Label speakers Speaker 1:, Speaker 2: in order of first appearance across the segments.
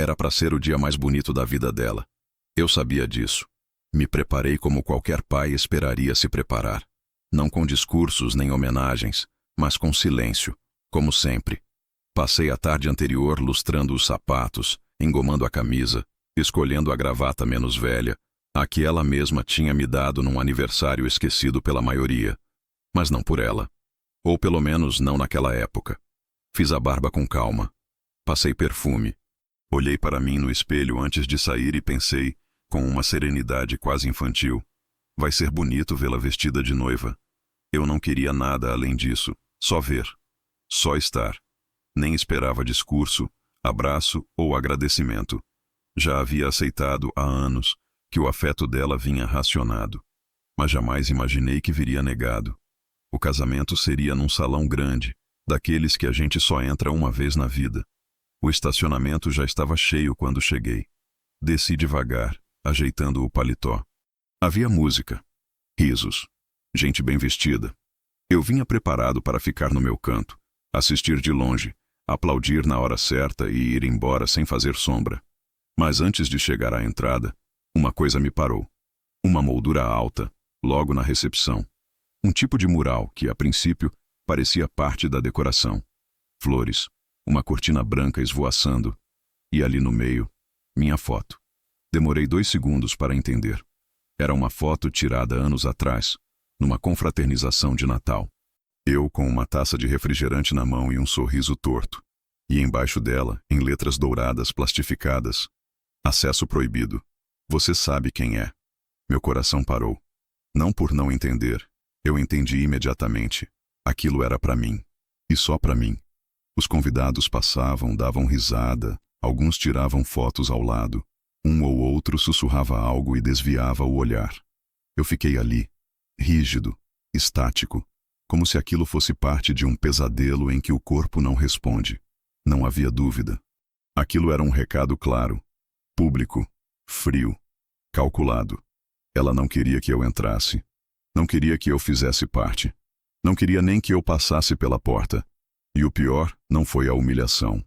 Speaker 1: Era para ser o dia mais bonito da vida dela. Eu sabia disso. Me preparei como qualquer pai esperaria se preparar. Não com discursos nem homenagens, mas com silêncio, como sempre. Passei a tarde anterior lustrando os sapatos, engomando a camisa, escolhendo a gravata menos velha, a que ela mesma tinha me dado num aniversário esquecido pela maioria. Mas não por ela. Ou pelo menos não naquela época. Fiz a barba com calma. Passei perfume. Olhei para mim no espelho antes de sair e pensei, com uma serenidade quase infantil, vai ser bonito vê-la vestida de noiva. Eu não queria nada além disso, só ver. Só estar. Nem esperava discurso, abraço ou agradecimento. Já havia aceitado há anos que o afeto dela vinha racionado. Mas jamais imaginei que viria negado. O casamento seria num salão grande, daqueles que a gente só entra uma vez na vida. O estacionamento já estava cheio quando cheguei. Desci devagar, ajeitando o paletó. Havia música, risos, gente bem vestida. Eu vinha preparado para ficar no meu canto, assistir de longe, aplaudir na hora certa e ir embora sem fazer sombra. Mas antes de chegar à entrada, uma coisa me parou. Uma moldura alta, logo na recepção. Um tipo de mural que, a princípio, parecia parte da decoração. Flores, uma cortina branca esvoaçando, e ali no meio, minha foto. Demorei 2 segundos para entender. Era uma foto tirada anos atrás, numa confraternização de Natal. Eu com uma taça de refrigerante na mão e um sorriso torto. E embaixo dela, em letras douradas plastificadas, acesso proibido. Você sabe quem é. Meu coração parou. Não por não entender, eu entendi imediatamente. Aquilo era para mim. E só para mim. Os convidados passavam, davam risada, alguns tiravam fotos ao lado. Um ou outro sussurrava algo e desviava o olhar. Eu fiquei ali, rígido, estático, como se aquilo fosse parte de um pesadelo em que o corpo não responde. Não havia dúvida. Aquilo era um recado claro, público, frio, calculado. Ela não queria que eu entrasse. Não queria que eu fizesse parte. Não queria nem que eu passasse pela porta. E o pior não foi a humilhação.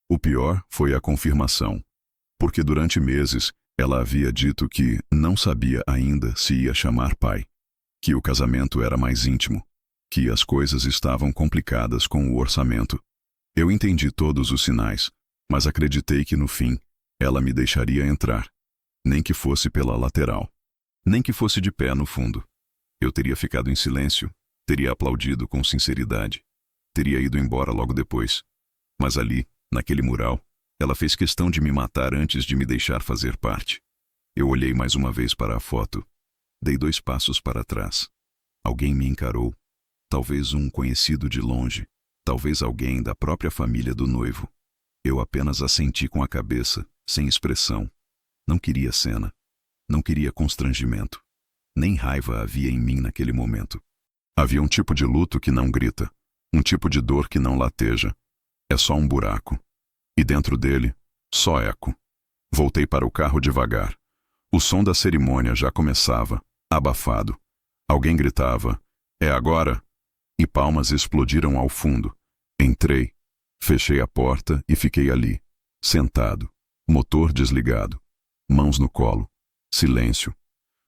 Speaker 1: O pior foi a confirmação. Porque durante meses ela havia dito que não sabia ainda se ia chamar pai. Que o casamento era mais íntimo. Que as coisas estavam complicadas com o orçamento. Eu entendi todos os sinais, mas acreditei que no fim ela me deixaria entrar. Nem que fosse pela lateral. Nem que fosse de pé no fundo. Eu teria ficado em silêncio, teria aplaudido com sinceridade. Teria ido embora logo depois. Mas ali, naquele mural, ela fez questão de me matar antes de me deixar fazer parte. Eu olhei mais uma vez para a foto. Dei 2 passos para trás. Alguém me encarou. Talvez um conhecido de longe. Talvez alguém da própria família do noivo. Eu apenas assenti com a cabeça, sem expressão. Não queria cena. Não queria constrangimento. Nem raiva havia em mim naquele momento. Havia um tipo de luto que não grita. Um tipo de dor que não lateja. É só um buraco. E dentro dele, só eco. Voltei para o carro devagar. O som da cerimônia já começava, abafado. Alguém gritava, "É agora?" E palmas explodiram ao fundo. Entrei, fechei a porta e fiquei ali, sentado, motor desligado, mãos no colo, silêncio.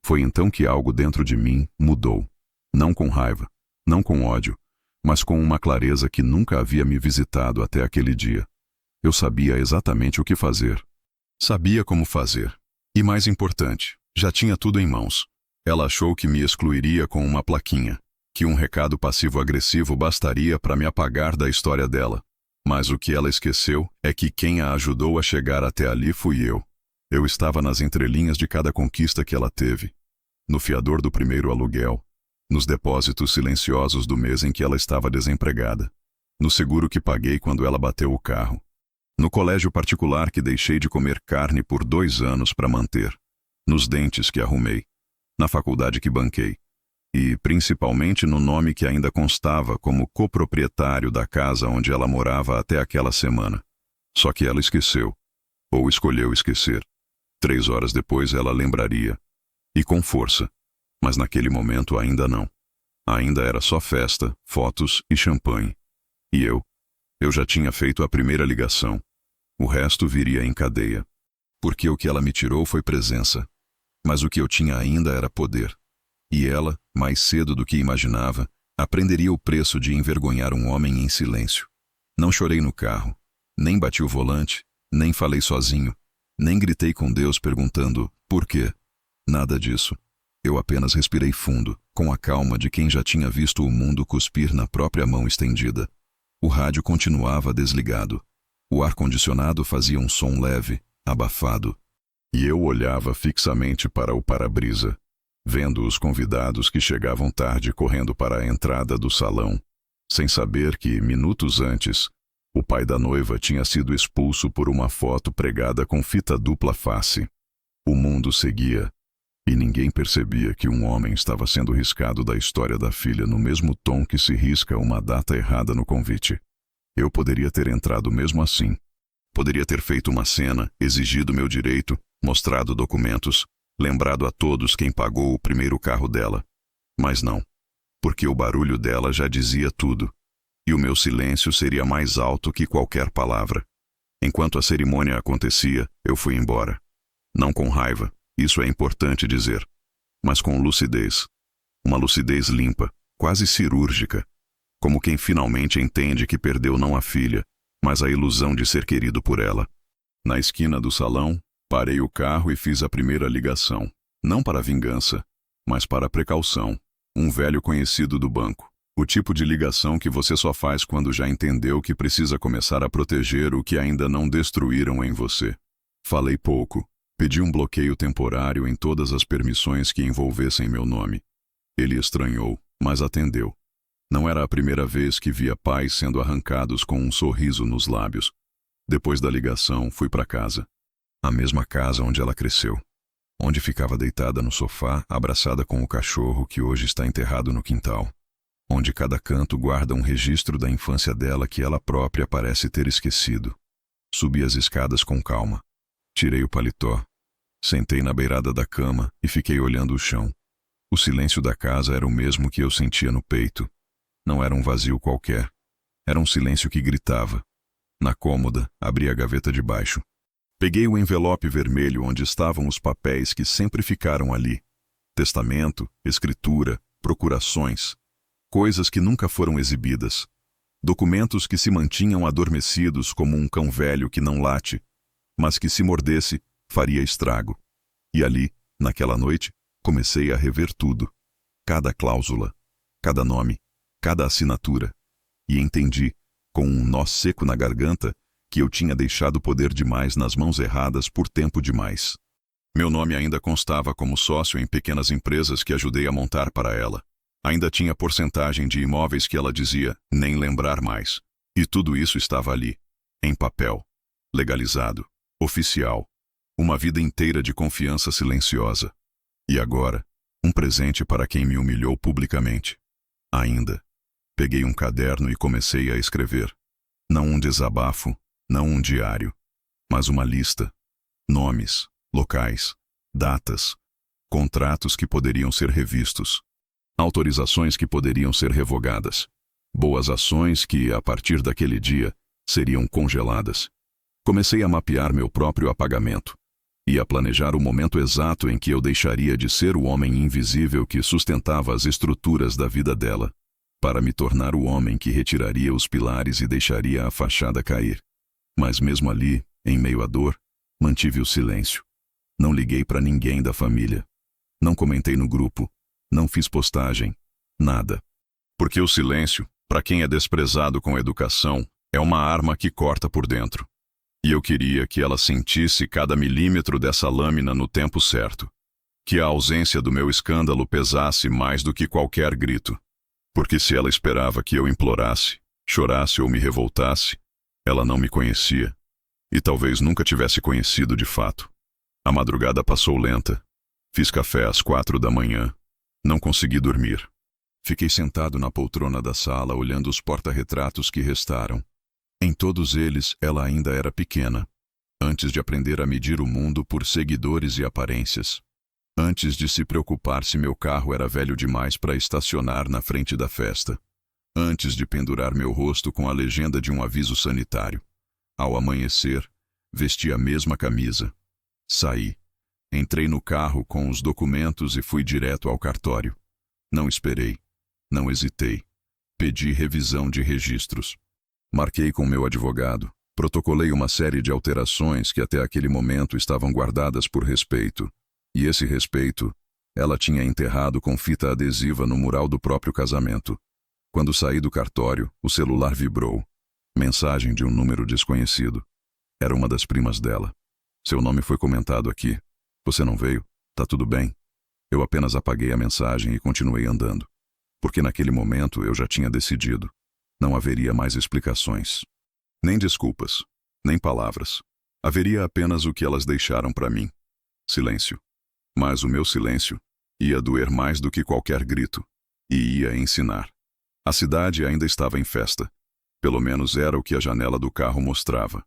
Speaker 1: Foi então que algo dentro de mim mudou. Não com raiva, não com ódio, mas com uma clareza que nunca havia me visitado até aquele dia. Eu sabia exatamente o que fazer. Sabia como fazer. E mais importante, já tinha tudo em mãos. Ela achou que me excluiria com uma plaquinha, que um recado passivo-agressivo bastaria para me apagar da história dela. Mas o que ela esqueceu é que quem a ajudou a chegar até ali fui eu. Eu estava nas entrelinhas de cada conquista que ela teve. No fiador do primeiro aluguel. Nos depósitos silenciosos do mês em que ela estava desempregada. No seguro que paguei quando ela bateu o carro. No colégio particular que deixei de comer carne por 2 anos para manter. Nos dentes que arrumei. Na faculdade que banquei. E, principalmente, no nome que ainda constava como coproprietário da casa onde ela morava até aquela semana. Só que ela esqueceu. Ou escolheu esquecer. 3 horas depois ela lembraria. E com força. Mas naquele momento ainda não. Ainda era só festa, fotos e champanhe. E eu já tinha feito a primeira ligação. O resto viria em cadeia. Porque o que ela me tirou foi presença. Mas o que eu tinha ainda era poder. E ela, mais cedo do que imaginava, aprenderia o preço de envergonhar um homem em silêncio. Não chorei no carro, nem bati o volante, nem falei sozinho, nem gritei com Deus perguntando por quê. Nada disso. Eu apenas respirei fundo, com a calma de quem já tinha visto o mundo cuspir na própria mão estendida. O rádio continuava desligado. O ar-condicionado fazia um som leve, abafado. E eu olhava fixamente para o para-brisa, vendo os convidados que chegavam tarde correndo para a entrada do salão, sem saber que, minutos antes, o pai da noiva tinha sido expulso por uma foto pregada com fita dupla face. O mundo seguia, e ninguém percebia que um homem estava sendo riscado da história da filha no mesmo tom que se risca uma data errada no convite. Eu poderia ter entrado mesmo assim. Poderia ter feito uma cena, exigido meu direito, mostrado documentos, lembrado a todos quem pagou o primeiro carro dela. Mas não, porque o barulho dela já dizia tudo, e o meu silêncio seria mais alto que qualquer palavra. Enquanto a cerimônia acontecia, eu fui embora. Não com raiva, isso é importante dizer, mas com lucidez. Uma lucidez limpa, quase cirúrgica, como quem finalmente entende que perdeu não a filha, mas a ilusão de ser querido por ela. Na esquina do salão, parei o carro e fiz a primeira ligação, não para vingança, mas para precaução. Um velho conhecido do banco. O tipo de ligação que você só faz quando já entendeu que precisa começar a proteger o que ainda não destruíram em você. Falei pouco. Pedi um bloqueio temporário em todas as permissões que envolvessem meu nome. Ele estranhou, mas atendeu. Não era a primeira vez que via pais sendo arrancados com um sorriso nos lábios. Depois da ligação, fui para casa. A mesma casa onde ela cresceu. Onde ficava deitada no sofá, abraçada com o cachorro que hoje está enterrado no quintal. Onde cada canto guarda um registro da infância dela que ela própria parece ter esquecido. Subi as escadas com calma. Tirei o paletó. Sentei na beirada da cama e fiquei olhando o chão. O silêncio da casa era o mesmo que eu sentia no peito. Não era um vazio qualquer. Era um silêncio que gritava. Na cômoda, abri a gaveta de baixo. Peguei o envelope vermelho onde estavam os papéis que sempre ficaram ali. Testamento, escritura, procurações. Coisas que nunca foram exibidas. Documentos que se mantinham adormecidos como um cão velho que não late, mas que se mordesse, faria estrago. E ali, naquela noite, comecei a rever tudo. Cada cláusula, cada nome, cada assinatura. E entendi, com um nó seco na garganta, que eu tinha deixado poder demais nas mãos erradas por tempo demais. Meu nome ainda constava como sócio em pequenas empresas que ajudei a montar para ela. Ainda tinha porcentagem de imóveis que ela dizia nem lembrar mais. E tudo isso estava ali, em papel, legalizado, oficial. Uma vida inteira de confiança silenciosa. E agora, um presente para quem me humilhou publicamente. Ainda. Peguei um caderno e comecei a escrever. Não um desabafo, não um diário, mas uma lista. Nomes, locais, datas, contratos que poderiam ser revistos, autorizações que poderiam ser revogadas, boas ações que, a partir daquele dia, seriam congeladas. Comecei a mapear meu próprio apagamento e a planejar o momento exato em que eu deixaria de ser o homem invisível que sustentava as estruturas da vida dela, para me tornar o homem que retiraria os pilares e deixaria a fachada cair. Mas mesmo ali, em meio à dor, mantive o silêncio. Não liguei para ninguém da família. Não comentei no grupo. Não fiz postagem. Nada. Porque o silêncio, para quem é desprezado com educação, é uma arma que corta por dentro. E eu queria que ela sentisse cada milímetro dessa lâmina no tempo certo. Que a ausência do meu escândalo pesasse mais do que qualquer grito. Porque se ela esperava que eu implorasse, chorasse ou me revoltasse, ela não me conhecia. E talvez nunca tivesse conhecido de fato. A madrugada passou lenta. Fiz café às 4 da manhã. Não consegui dormir. Fiquei sentado na poltrona da sala olhando os porta-retratos que restaram. Em todos eles, ela ainda era pequena. Antes de aprender a medir o mundo por seguidores e aparências. Antes de se preocupar se meu carro era velho demais para estacionar na frente da festa. Antes de pendurar meu rosto com a legenda de um aviso sanitário. Ao amanhecer, Vesti a mesma camisa. Saí. Entrei no carro com os documentos e fui direto ao cartório. Não esperei. Não hesitei. Pedi revisão de registros. Marquei com meu advogado. Protocolei uma série de alterações que até aquele momento estavam guardadas por respeito. E esse respeito, ela tinha enterrado com fita adesiva no mural do próprio casamento. Quando saí do cartório, o celular vibrou. Mensagem de um número desconhecido. Era uma das primas dela. Seu nome foi comentado aqui. Você não veio? Tá tudo bem? Eu apenas apaguei a mensagem e continuei andando. Porque naquele momento eu já tinha decidido. Não haveria mais explicações. Nem desculpas. Nem palavras. Haveria apenas o que elas deixaram para mim. Silêncio. Mas o meu silêncio ia doer mais do que qualquer grito. E ia ensinar. A cidade ainda estava em festa. Pelo menos era o que a janela do carro mostrava.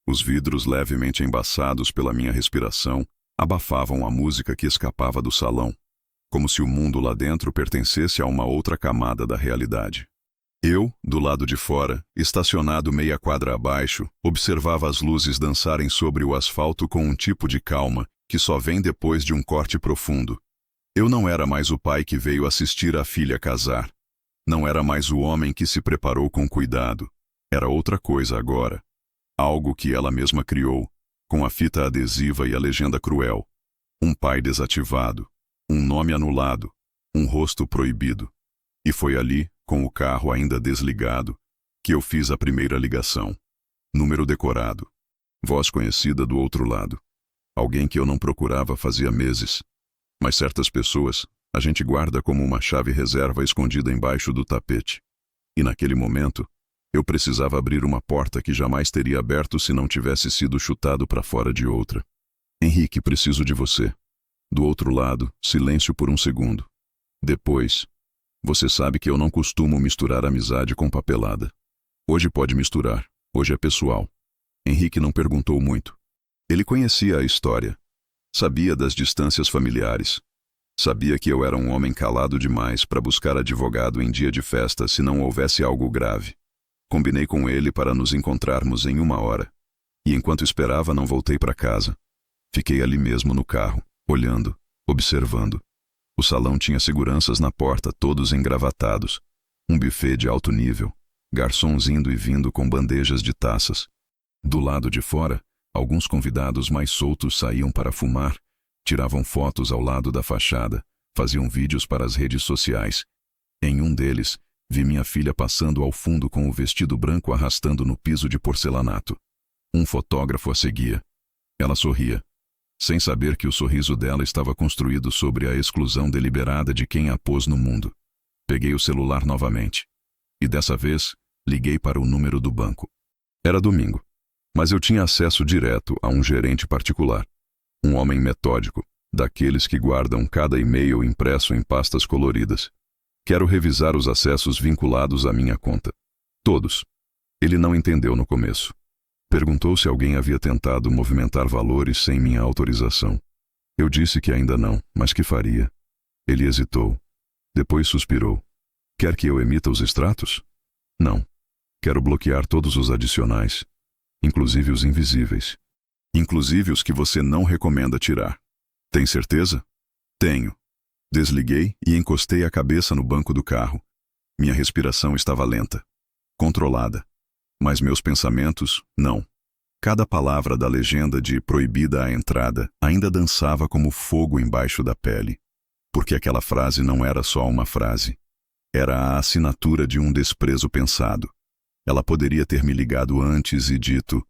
Speaker 1: Os vidros levemente embaçados pela minha respiração abafavam a música que escapava do salão, como se o mundo lá dentro pertencesse a uma outra camada da realidade. Eu, do lado de fora, estacionado meia quadra abaixo, observava as luzes dançarem sobre o asfalto com um tipo de calma que só vem depois de um corte profundo. Eu não era mais o pai que veio assistir a filha casar. Não era mais o homem que se preparou com cuidado. Era outra coisa agora. Algo que ela mesma criou, com a fita adesiva e a legenda cruel. Um pai desativado, um nome anulado, um rosto proibido. E foi ali, com o carro ainda desligado, que eu fiz a primeira ligação. Número decorado. Voz conhecida do outro lado. Alguém que eu não procurava fazia meses. Mas certas pessoas, a gente guarda como uma chave reserva escondida embaixo do tapete. E naquele momento, eu precisava abrir uma porta que jamais teria aberto se não tivesse sido chutado para fora de outra. Henrique, preciso de você. Do outro lado, silêncio por um segundo. Depois, você sabe que eu não costumo misturar amizade com papelada. Hoje pode misturar, hoje é pessoal. Henrique não perguntou muito. Ele conhecia a história. Sabia das distâncias familiares. Sabia que eu era um homem calado demais para buscar advogado em dia de festa se não houvesse algo grave. Combinei com ele para nos encontrarmos em 1 hora. E enquanto esperava, não voltei para casa. Fiquei ali mesmo no carro, olhando, observando. O salão tinha seguranças na porta, todos engravatados. Um buffet de alto nível. Garçons indo e vindo com bandejas de taças. Do lado de fora, alguns convidados mais soltos saíam para fumar, tiravam fotos ao lado da fachada, faziam vídeos para as redes sociais. Em um deles, vi minha filha passando ao fundo com o vestido branco arrastando no piso de porcelanato. Um fotógrafo a seguia. Ela sorria, sem saber que o sorriso dela estava construído sobre a exclusão deliberada de quem a pôs no mundo. Peguei o celular novamente. E dessa vez, liguei para o número do banco. Era domingo, mas eu tinha acesso direto a um gerente particular. Um homem metódico, daqueles que guardam cada e-mail impresso em pastas coloridas. Quero revisar os acessos vinculados à minha conta. Todos. Ele não entendeu no começo. Perguntou se alguém havia tentado movimentar valores sem minha autorização. Eu disse que ainda não, mas que faria. Ele hesitou. Depois suspirou. Quer que eu emita os extratos? Não. Quero bloquear todos os adicionais, inclusive os invisíveis. Inclusive os que você não recomenda tirar. Tem certeza? Tenho. Desliguei e encostei a cabeça no banco do carro. Minha respiração estava lenta, controlada. Mas meus pensamentos, não. Cada palavra da legenda de proibida a entrada ainda dançava como fogo embaixo da pele. Porque aquela frase não era só uma frase. Era a assinatura de um desprezo pensado. Ela poderia ter me ligado antes e dito,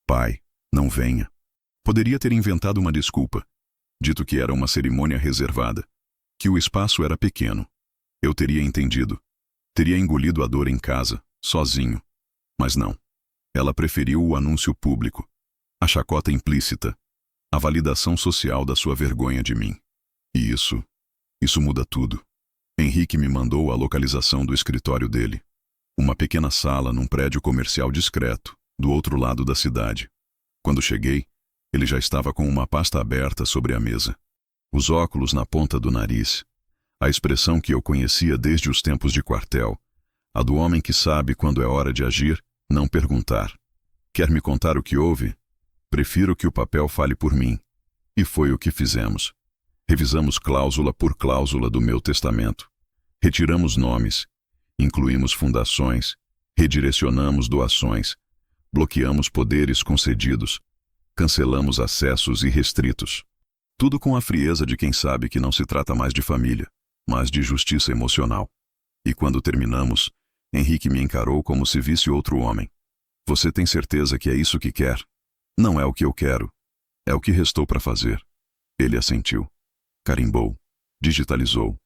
Speaker 1: pai, não venha. Poderia ter inventado uma desculpa, dito que era uma cerimônia reservada, que o espaço era pequeno. Eu teria entendido. Teria engolido a dor em casa, sozinho. Mas não. Ela preferiu o anúncio público, a chacota implícita, a validação social da sua vergonha de mim. E isso muda tudo. Henrique me mandou a localização do escritório dele. Uma pequena sala num prédio comercial discreto, do outro lado da cidade. Quando cheguei, ele já estava com uma pasta aberta sobre a mesa. Os óculos na ponta do nariz. A expressão que eu conhecia desde os tempos de quartel. A do homem que sabe quando é hora de agir, não perguntar. Quer me contar o que houve? Prefiro que o papel fale por mim. E foi o que fizemos. Revisamos cláusula por cláusula do meu testamento. Retiramos nomes, incluímos fundações, redirecionamos doações, bloqueamos poderes concedidos, cancelamos acessos irrestritos. Tudo com a frieza de quem sabe que não se trata mais de família, mas de justiça emocional. E quando terminamos, Henrique me encarou como se visse outro homem. Você tem certeza que é isso que quer? Não é o que eu quero. É o que restou para fazer. Ele assentiu. Carimbou. Digitalizou.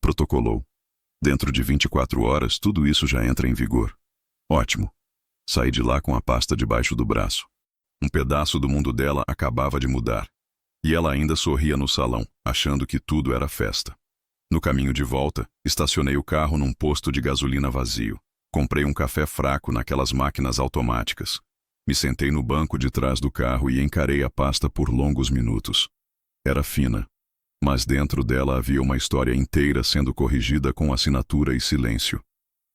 Speaker 1: Protocolou. Dentro de 24 horas, tudo isso já entra em vigor. Ótimo. Saí de lá com a pasta debaixo do braço. Um pedaço do mundo dela acabava de mudar. E ela ainda sorria no salão, achando que tudo era festa. No caminho de volta, estacionei o carro num posto de gasolina vazio. Comprei um café fraco naquelas máquinas automáticas. Me sentei no banco de trás do carro e encarei a pasta por longos minutos. Era fina, mas dentro dela havia uma história inteira sendo corrigida com assinatura e silêncio.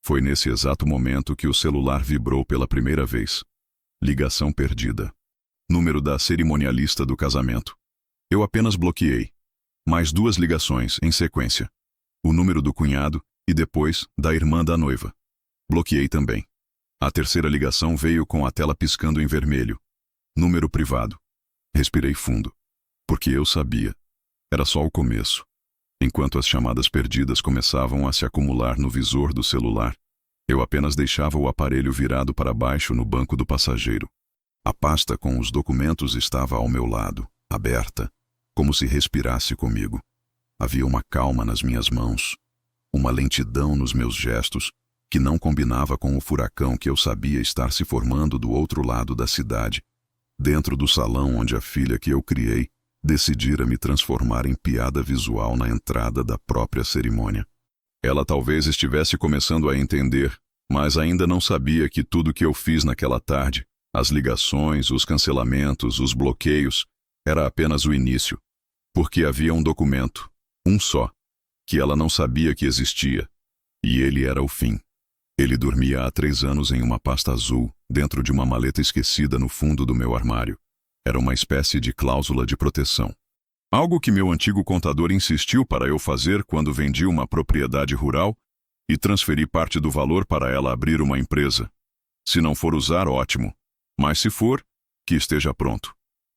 Speaker 1: Foi nesse exato momento que o celular vibrou pela primeira vez. Ligação perdida. Número da cerimonialista do casamento. Eu apenas bloqueei. Mais 2 ligações, em sequência. O número do cunhado e depois da irmã da noiva. Bloqueei também. A terceira ligação veio com a tela piscando em vermelho. Número privado. Respirei fundo. Porque eu sabia. Era só o começo. Enquanto as chamadas perdidas começavam a se acumular no visor do celular, eu apenas deixava o aparelho virado para baixo no banco do passageiro. A pasta com os documentos estava ao meu lado, aberta, como se respirasse comigo. Havia uma calma nas minhas mãos, uma lentidão nos meus gestos, que não combinava com o furacão que eu sabia estar se formando do outro lado da cidade, dentro do salão onde a filha que eu criei decidira me transformar em piada visual na entrada da própria cerimônia. Ela talvez estivesse começando a entender, mas ainda não sabia que tudo que eu fiz naquela tarde, as ligações, os cancelamentos, os bloqueios, era apenas o início, porque havia um documento, um só, que ela não sabia que existia, e ele era o fim. Ele dormia há 3 anos em uma pasta azul, dentro de uma maleta esquecida no fundo do meu armário. Era uma espécie de cláusula de proteção. Algo que meu antigo contador insistiu para eu fazer quando vendi uma propriedade rural e transferi parte do valor para ela abrir uma empresa. Se não for usar, ótimo. Mas se for, que esteja pronto.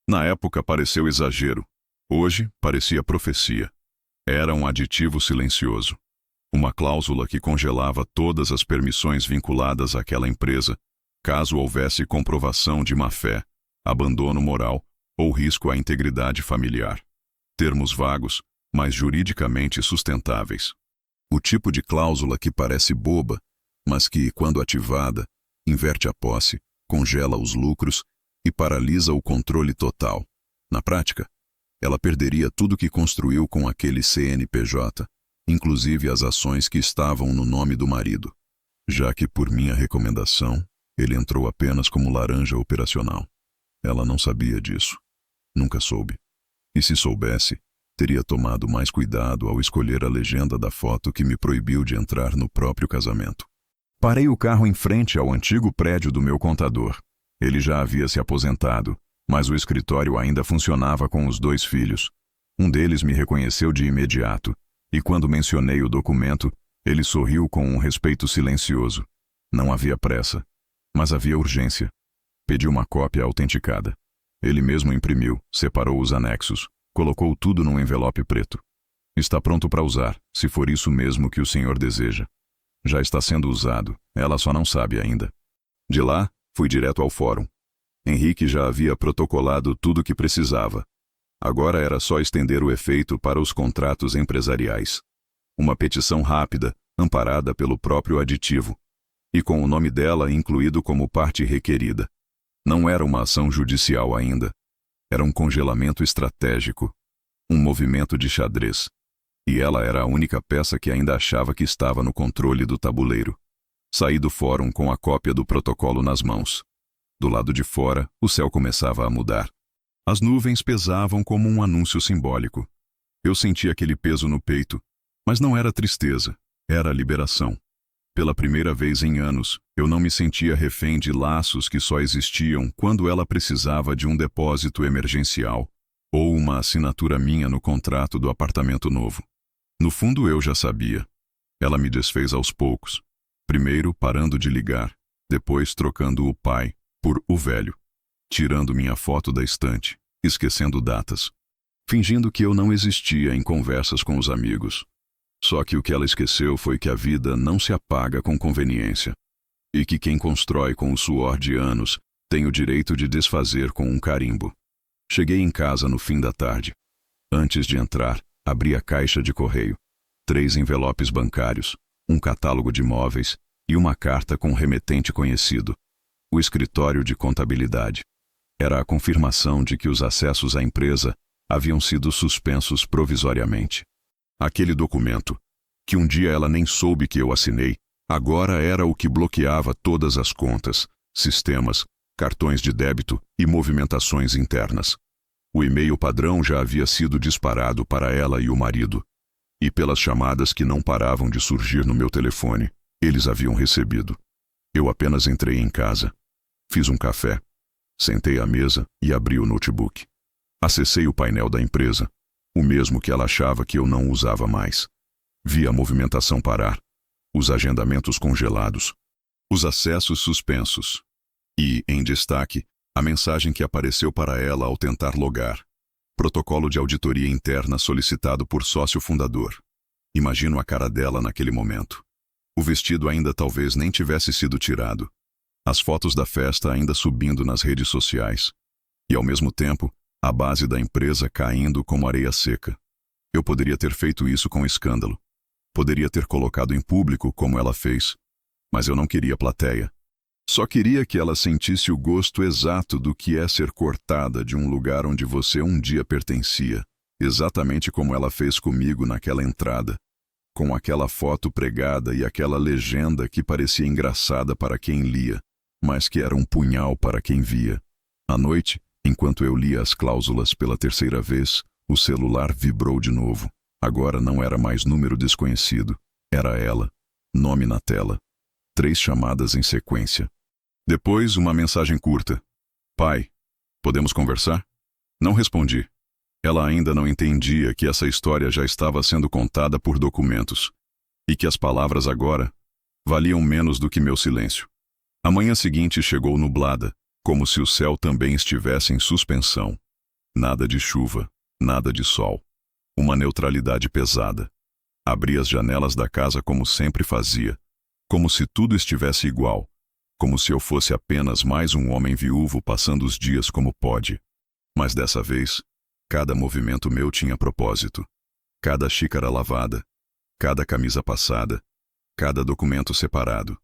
Speaker 1: Na época pareceu exagero. Hoje parecia profecia. Era um aditivo silencioso. Uma cláusula que congelava todas as permissões vinculadas àquela empresa, caso houvesse comprovação de má-fé, abandono moral ou risco à integridade familiar. Termos vagos, mas juridicamente sustentáveis. O tipo de cláusula que parece boba, mas que, quando ativada, inverte a posse, congela os lucros e paralisa o controle total. Na prática, ela perderia tudo que construiu com aquele CNPJ, inclusive as ações que estavam no nome do marido, já que, por minha recomendação, ele entrou apenas como laranja operacional. Ela não sabia disso. Nunca soube. E se soubesse, teria tomado mais cuidado ao escolher a legenda da foto que me proibiu de entrar no próprio casamento. Parei o carro em frente ao antigo prédio do meu contador. Ele já havia se aposentado, mas o escritório ainda funcionava com os 2 filhos. Um deles me reconheceu de imediato, e quando mencionei o documento, ele sorriu com um respeito silencioso. Não havia pressa, mas havia urgência. Pedi uma cópia autenticada. Ele mesmo imprimiu, separou os anexos, colocou tudo num envelope preto. Está pronto para usar, se for isso mesmo que o senhor deseja. Já está sendo usado, ela só não sabe ainda. De lá, fui direto ao fórum. Henrique já havia protocolado tudo o que precisava. Agora era só estender o efeito para os contratos empresariais. Uma petição rápida, amparada pelo próprio aditivo, e com o nome dela incluído como parte requerida. Não era uma ação judicial ainda. Era um congelamento estratégico, um movimento de xadrez. E ela era a única peça que ainda achava que estava no controle do tabuleiro. Saí do fórum com a cópia do protocolo nas mãos. Do lado de fora, o céu começava a mudar. As nuvens pesavam como um anúncio simbólico. Eu senti aquele peso no peito, mas não era tristeza, era liberação. Pela primeira vez em anos, eu não me sentia refém de laços que só existiam quando ela precisava de um depósito emergencial ou uma assinatura minha no contrato do apartamento novo. No fundo eu já sabia. Ela me desfez aos poucos, primeiro parando de ligar, depois trocando o pai por o velho, tirando minha foto da estante, esquecendo datas, fingindo que eu não existia em conversas com os amigos. Só que o que ela esqueceu foi que a vida não se apaga com conveniência, e que quem constrói com o suor de anos tem o direito de desfazer com um carimbo. Cheguei em casa no fim da tarde. Antes de entrar, abri a caixa de correio. 3 envelopes bancários, um catálogo de imóveis e uma carta com um remetente conhecido. O escritório de contabilidade. Era a confirmação de que os acessos à empresa haviam sido suspensos provisoriamente. Aquele documento, que um dia ela nem soube que eu assinei, agora era o que bloqueava todas as contas, sistemas, cartões de débito e movimentações internas. O e-mail padrão já havia sido disparado para ela e o marido, e pelas chamadas que não paravam de surgir no meu telefone, eles haviam recebido. Eu apenas entrei em casa, fiz um café, sentei à mesa e abri o notebook. Acessei o painel da empresa, o mesmo que ela achava que eu não usava mais. Vi a movimentação parar, os agendamentos congelados, os acessos suspensos. E, em destaque, a mensagem que apareceu para ela ao tentar logar. Protocolo de auditoria interna solicitado por sócio fundador. Imagino a cara dela naquele momento. O vestido ainda talvez nem tivesse sido tirado. As fotos da festa ainda subindo nas redes sociais. E, ao mesmo tempo, a base da empresa caindo como areia seca. Eu poderia ter feito isso com escândalo. Poderia ter colocado em público como ela fez. Mas eu não queria plateia. Só queria que ela sentisse o gosto exato do que é ser cortada de um lugar onde você um dia pertencia. Exatamente como ela fez comigo naquela entrada. Com aquela foto pregada e aquela legenda que parecia engraçada para quem lia, mas que era um punhal para quem via. À noite, enquanto eu lia as cláusulas pela terceira vez, o celular vibrou de novo. Agora não era mais número desconhecido. Era ela. Nome na tela. 3 chamadas em sequência. Depois, uma mensagem curta. Pai, podemos conversar? Não respondi. Ela ainda não entendia que essa história já estava sendo contada por documentos. E que as palavras agora valiam menos do que meu silêncio. A manhã seguinte chegou nublada, como se o céu também estivesse em suspensão. Nada de chuva, nada de sol. Uma neutralidade pesada. Abri as janelas da casa como sempre fazia, como se tudo estivesse igual, como se eu fosse apenas mais um homem viúvo passando os dias como pode. Mas dessa vez, cada movimento meu tinha propósito. Cada xícara lavada, cada camisa passada, cada documento separado.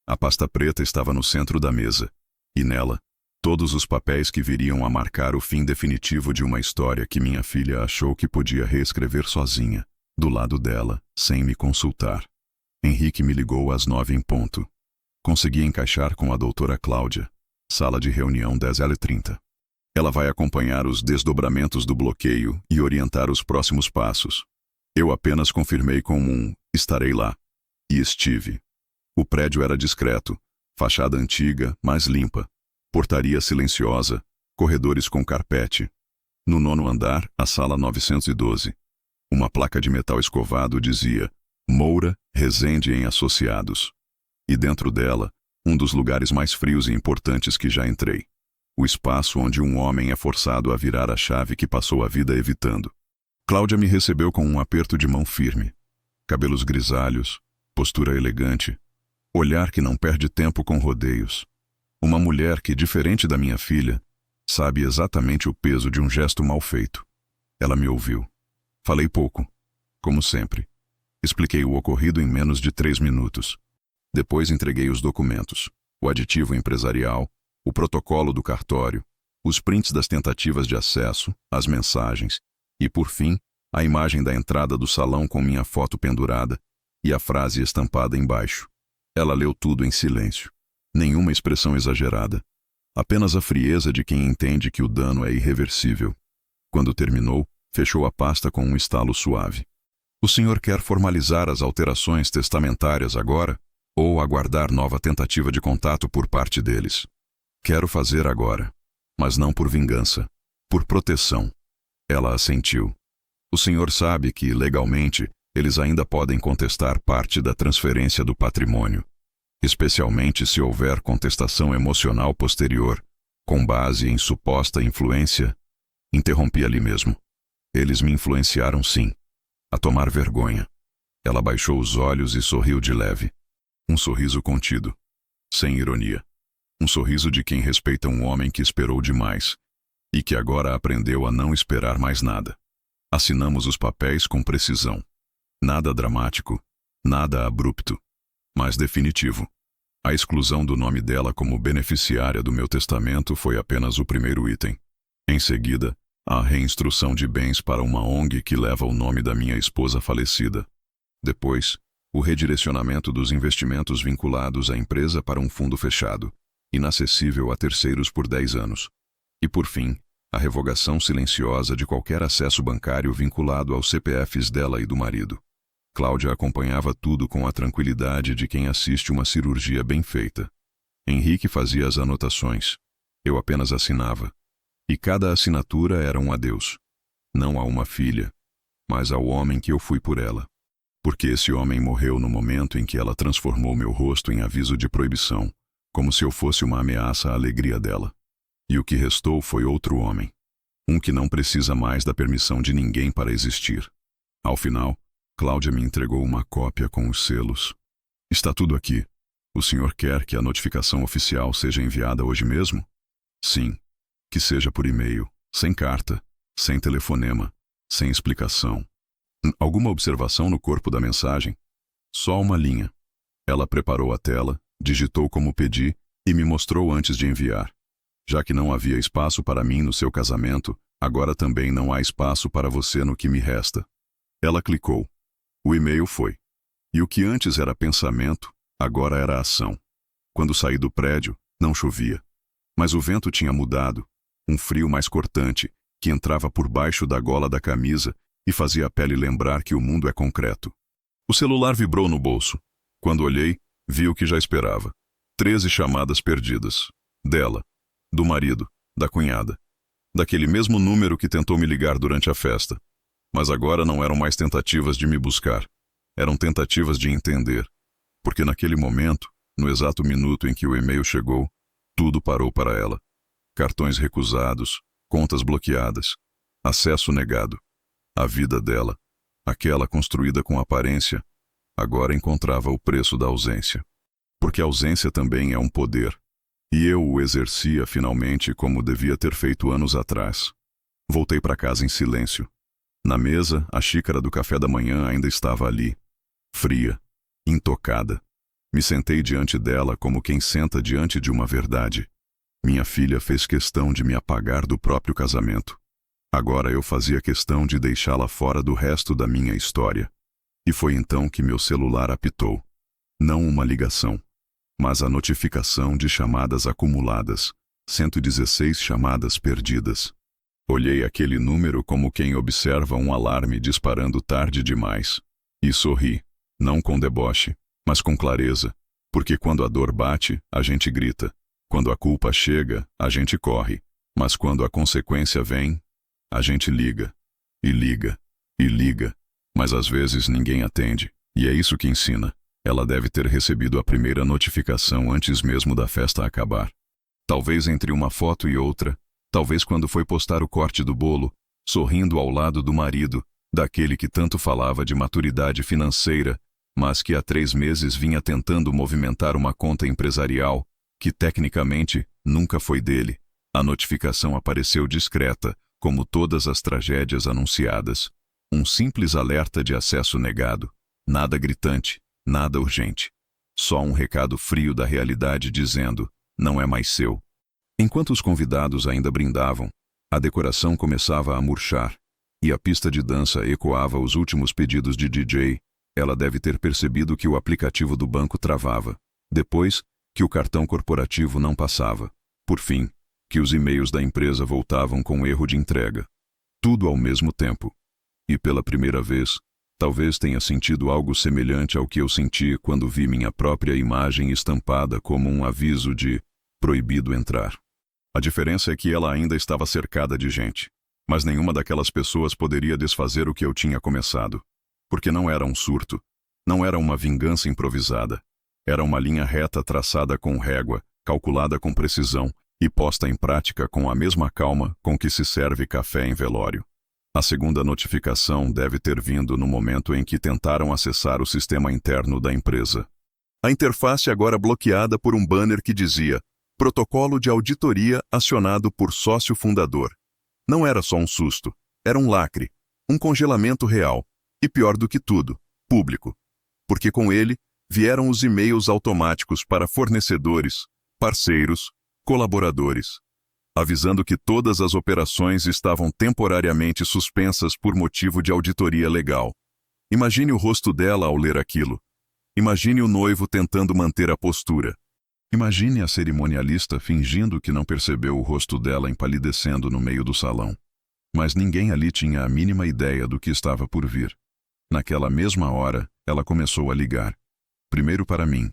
Speaker 1: A pasta preta estava no centro da mesa, e nela, todos os papéis que viriam a marcar o fim definitivo de uma história que minha filha achou que podia reescrever sozinha, do lado dela, sem me consultar. Henrique me ligou às 9 em ponto. Consegui encaixar com a doutora Cláudia, sala de reunião 10h30. Ela vai acompanhar os desdobramentos do bloqueio e orientar os próximos passos. Eu apenas confirmei com um "estarei lá", e estive. O prédio era discreto, fachada antiga, mas limpa. Portaria silenciosa, corredores com carpete. No 9º andar, a sala 912. Uma placa de metal escovado dizia Moura, Rezende em Associados. E dentro dela, um dos lugares mais frios e importantes que já entrei. O espaço onde um homem é forçado a virar a chave que passou a vida evitando. Cláudia me recebeu com um aperto de mão firme. Cabelos grisalhos, postura elegante, olhar que não perde tempo com rodeios. Uma mulher que, diferente da minha filha, sabe exatamente o peso de um gesto mal feito. Ela me ouviu. Falei pouco, como sempre. Expliquei o ocorrido em menos de 3 minutos. Depois entreguei os documentos, o aditivo empresarial, o protocolo do cartório, os prints das tentativas de acesso, as mensagens e, por fim, a imagem da entrada do salão com minha foto pendurada e a frase estampada embaixo. Ela leu tudo em silêncio. Nenhuma expressão exagerada. Apenas a frieza de quem entende que o dano é irreversível. Quando terminou, fechou a pasta com um estalo suave. O senhor quer formalizar as alterações testamentárias agora? ou aguardar nova tentativa de contato por parte deles. Quero fazer agora, mas não por vingança, por proteção. Ela assentiu. O senhor sabe que, legalmente, eles ainda podem contestar parte da transferência do patrimônio, especialmente se houver contestação emocional posterior, com base em suposta influência. Interrompi ali mesmo. Eles me influenciaram, sim, a tomar vergonha. Ela baixou os olhos e sorriu de leve. Um sorriso contido, sem ironia. Um sorriso de quem respeita um homem que esperou demais e que agora aprendeu a não esperar mais nada. Assinamos os papéis com precisão. Nada dramático, nada abrupto, mas definitivo. A exclusão do nome dela como beneficiária do meu testamento foi apenas o primeiro item. Em seguida, a reinstrução de bens para uma ONG que leva o nome da minha esposa falecida. Depois, o redirecionamento dos investimentos vinculados à empresa para um fundo fechado, inacessível a terceiros por 10 anos. E por fim, a revogação silenciosa de qualquer acesso bancário vinculado aos CPFs dela e do marido. Cláudia acompanhava tudo com a tranquilidade de quem assiste uma cirurgia bem feita. Henrique fazia as anotações. Eu apenas assinava. E cada assinatura era um adeus. Não a uma filha, mas ao homem que eu fui por ela. Porque esse homem morreu no momento em que ela transformou meu rosto em aviso de proibição, como se eu fosse uma ameaça à alegria dela. E o que restou foi outro homem. Um que não precisa mais da permissão de ninguém para existir. Ao final, Cláudia me entregou uma cópia com os selos. Está tudo aqui. O senhor quer que a notificação oficial seja enviada hoje mesmo? Sim. Que seja por e-mail, sem carta, sem telefonema, sem explicação. Alguma observação no corpo da mensagem? Só uma linha. Ela preparou a tela, digitou como pedi e me mostrou antes de enviar. Já que não havia espaço para mim no seu casamento, agora também não há espaço para você no que me resta. Ela clicou. O e-mail foi. E o que antes era pensamento, agora era ação. Quando saí do prédio, não chovia. Mas o vento tinha mudado, um frio mais cortante, que entrava por baixo da gola da camisa e fazia a pele lembrar que o mundo é concreto. O celular vibrou no bolso. Quando olhei, vi o que já esperava. 13 chamadas perdidas. Dela, do marido, da cunhada. Daquele mesmo número que tentou me ligar durante a festa. Mas agora não eram mais tentativas de me buscar. Eram tentativas de entender. Porque naquele momento, no exato minuto em que o e-mail chegou, tudo parou para ela. Cartões recusados, contas bloqueadas, acesso negado. A vida dela, aquela construída com aparência, agora encontrava o preço da ausência. Porque a ausência também é um poder. E eu o exercia finalmente como devia ter feito anos atrás. Voltei para casa em silêncio. Na mesa, a xícara do café da manhã ainda estava ali, fria, intocada. Me sentei diante dela como quem senta diante de uma verdade. Minha filha fez questão de me apagar do próprio casamento. Agora eu fazia questão de deixá-la fora do resto da minha história. E foi então que meu celular apitou. Não uma ligação, mas a notificação de chamadas acumuladas, 116 chamadas perdidas. Olhei aquele número como quem observa um alarme disparando tarde demais. E sorri, não com deboche, mas com clareza, porque quando a dor bate, a gente grita. Quando a culpa chega, a gente corre. Mas quando a consequência vem, a gente liga. E liga. E liga. Mas às vezes ninguém atende. E é isso que ensina. Ela deve ter recebido a primeira notificação antes mesmo da festa acabar. Talvez entre uma foto e outra, talvez quando foi postar o corte do bolo, sorrindo ao lado do marido, daquele que tanto falava de maturidade financeira, mas que há 3 meses vinha tentando movimentar uma conta empresarial, que tecnicamente nunca foi dele. A notificação apareceu discreta, como todas as tragédias anunciadas. Um simples alerta de acesso negado. Nada gritante, nada urgente. Só um recado frio da realidade dizendo, não é mais seu. Enquanto os convidados ainda brindavam, a decoração começava a murchar, e a pista de dança ecoava os últimos pedidos de DJ. Ela deve ter percebido que o aplicativo do banco travava. Depois, que o cartão corporativo não passava. Por fim, que os e-mails da empresa voltavam com erro de entrega. Tudo ao mesmo tempo. E pela primeira vez, Talvez tenha sentido algo semelhante ao que eu senti quando vi minha própria imagem estampada como um aviso de proibido entrar. A diferença é que ela ainda estava cercada de gente, mas nenhuma daquelas pessoas poderia desfazer o que eu tinha começado. Porque não era um surto, não era uma vingança improvisada. Era uma linha reta traçada com régua, calculada com precisão e posta em prática com a mesma calma com que se serve café em velório. A segunda notificação deve ter vindo no momento em que tentaram acessar o sistema interno da empresa. A interface agora bloqueada por um banner que dizia Protocolo de auditoria acionado por sócio fundador. Não era só um susto, era um lacre, um congelamento real, e pior do que tudo, público. Porque com ele vieram os e-mails automáticos para fornecedores, parceiros, colaboradores, avisando que todas as operações estavam temporariamente suspensas por motivo de auditoria legal. Imagine o rosto dela ao ler aquilo. Imagine o noivo tentando manter a postura. Imagine a cerimonialista fingindo que não percebeu o rosto dela empalidecendo no meio do salão. Mas ninguém ali tinha a mínima ideia do que estava por vir. Naquela mesma hora, ela começou a ligar. Primeiro para mim,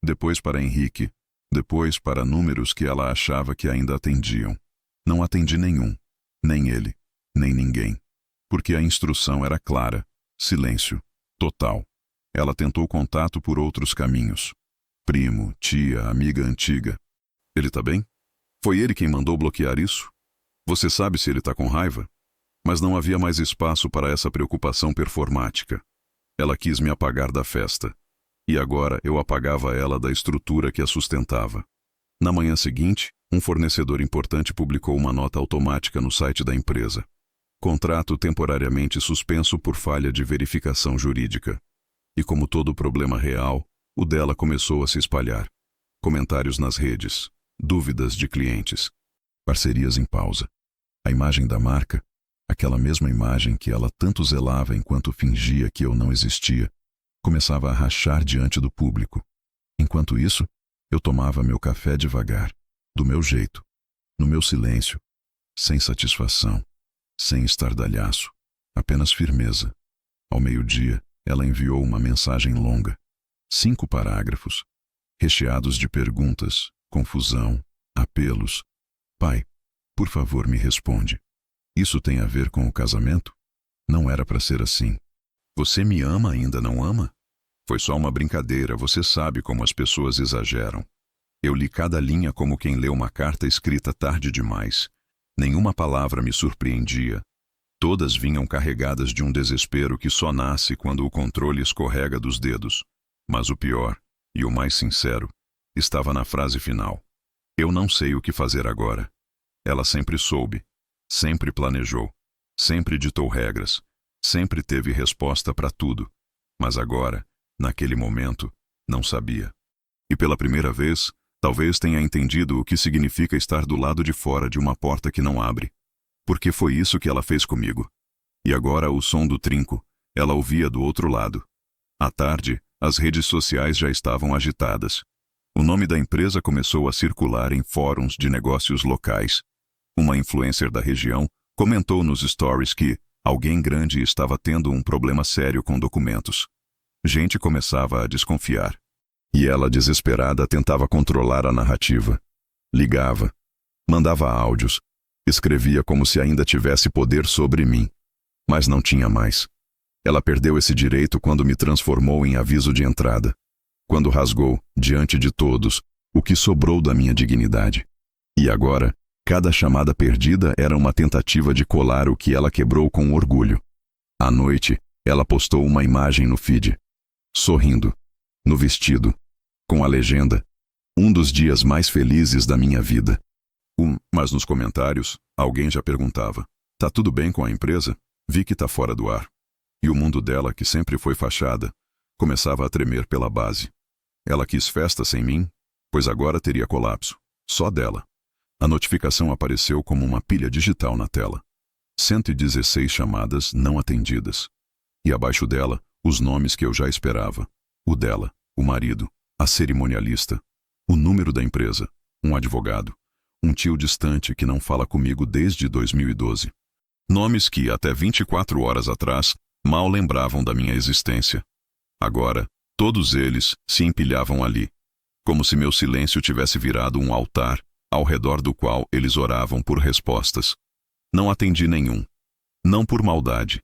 Speaker 1: depois para Henrique, depois para números que ela achava que ainda atendiam. Não atendi nenhum, nem ele, nem ninguém. Porque a instrução era clara, silêncio, total. Ela tentou contato por outros caminhos. Primo, tia, amiga antiga. Ele tá bem? Foi ele quem mandou bloquear isso? Você sabe se ele tá com raiva? Mas não havia mais espaço para essa preocupação performática. Ela quis me apagar da festa. E agora eu apagava ela da estrutura que a sustentava. Na manhã seguinte, um fornecedor importante publicou uma nota automática no site da empresa. Contrato temporariamente suspenso por falha de verificação jurídica. E como todo problema real, o dela começou a se espalhar. Comentários nas redes, dúvidas de clientes, parcerias em pausa. A imagem da marca, aquela mesma imagem que ela tanto zelava enquanto fingia que eu não existia, começava a rachar diante do público. Enquanto isso, eu tomava meu café devagar, do meu jeito, no meu silêncio, sem satisfação, sem estardalhaço, apenas firmeza. Ao meio-dia, ela enviou uma mensagem longa, 5 parágrafos, recheados de perguntas, confusão, apelos. Pai, por favor, me responde. Isso tem a ver com o casamento? Não era para ser assim. Você me ama ainda não ama? Foi só uma brincadeira, você sabe como as pessoas exageram. Eu li cada linha como quem lê uma carta escrita tarde demais. Nenhuma palavra me surpreendia. Todas vinham carregadas de um desespero que só nasce quando o controle escorrega dos dedos. Mas o pior, e o mais sincero, estava na frase final. Eu não sei o que fazer agora. Ela sempre soube, sempre planejou, sempre ditou regras, sempre teve resposta para tudo. Mas agora, naquele momento, não sabia. E pela primeira vez, talvez tenha entendido o que significa estar do lado de fora de uma porta que não abre. Porque foi isso que ela fez comigo. E agora o som do trinco, ela ouvia do outro lado. À tarde, as redes sociais já estavam agitadas. O nome da empresa começou a circular em fóruns de negócios locais. Uma influencer da região comentou nos stories que alguém grande estava tendo um problema sério com documentos. Gente começava a desconfiar. E ela, desesperada, tentava controlar a narrativa. Ligava, mandava áudios, escrevia como se ainda tivesse poder sobre mim. Mas não tinha mais. Ela perdeu esse direito quando me transformou em aviso de entrada. Quando rasgou, diante de todos, o que sobrou da minha dignidade. E agora, cada chamada perdida era uma tentativa de colar o que ela quebrou com orgulho. À noite, ela postou uma imagem no feed. Sorrindo, no vestido, com a legenda: um dos dias mais felizes da minha vida. Mas nos comentários, alguém já perguntava: tá tudo bem com a empresa? Vi que tá fora do ar. E o mundo dela, que sempre foi fachada, começava a tremer pela base. Ela quis festa sem mim, pois agora teria colapso. Só dela. A notificação apareceu como uma pilha digital na tela. 116 chamadas não atendidas. E abaixo dela, os nomes que eu já esperava. O dela, o marido, a cerimonialista, o número da empresa, um advogado, um tio distante que não fala comigo desde 2012. Nomes que, até 24 horas atrás, Mal lembravam da minha existência. Agora, todos eles se empilhavam ali, como se meu silêncio tivesse virado um altar, ao redor do qual eles oravam por respostas. Não atendi nenhum. Não por maldade,